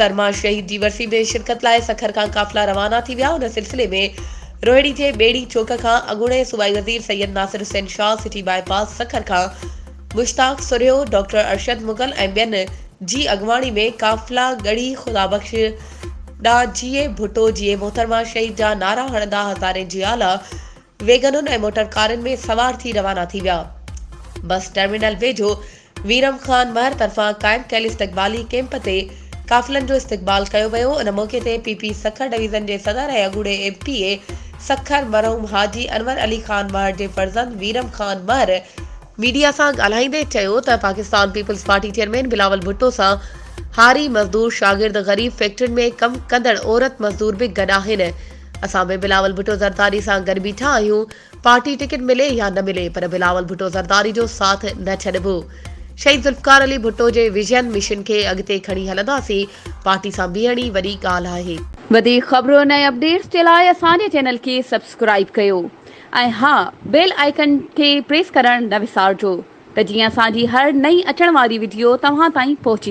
मोहतरमा शहीद जी वरसी में शिरकत लाइ सखर का काफ़िला रवाना थी विया। उन सिलसिले में रोहिणी के बेड़ी चौक का अॻूणे सूबाई वज़ीर सैयद नासिर हुसैन शाह सिटी बाईपास सखर का मुश्ताक सुरियो डॉक्टर अरशद मुगल ऐं ॿियनि जी अॻवाणी में काफ़िला गढ़ी खुदाबख्श ॾा जीए भुट्टो जीए मोहतरमा शहीद जा नारा हणंदा हज़ारे जी आला वेगनुनि ऐं मोटर कारुनि में सवार थी रवाना थी विया। बस टर्मिनल वेझो वीरम खान महर तरफ़ां क़ाइम कयल इस्तक़बाली कैंप ते काफ़िलनि जो इस्तक़बाल कयो वियो। उन मौक़े ते पीपी सखर डिवीज़न जे सदर ऐं अॻूणे एमपीए सखर मरहूम हाजी अनवर अली खान महर जे फर्ज़ंद वीरम खान महर मीडिया सां ॻाल्हाईंदे चयो त Pakistan Peoples Party chairman Bilawal Bhutto सां हारी मज़दूर शागिर्द ग़रीब फैक्ट्रियुनि में कम कंदड़ औरत मज़दूर भी गॾु आहिनि। असां बि बिलावल भुट्टो ज़रदारी सां गॾु बीठा आहियूं। पार्टी टिकट मिले या न मिले पर बिलावल भुट्टो ज़रदारी जो साथ न छॾिबो। शहीद ज़ुल्फ़कार अली भुट्टो जे विजन मिशन खे अॻिते खणी हलंदासीं। पार्टी सां बीहण ई वॾी ॻाल्हि आहे। वधीक ख़बरुनि ऐं अपडेट्स जे लाइ असांजे चैनल खे सब्सक्राइब कयो ऐं हा बेल आइकन खे प्रेस करणु न विसारिजो त जीअं असांजी हर नई अचण वारी वीडियो तव्हां ताईं पहुची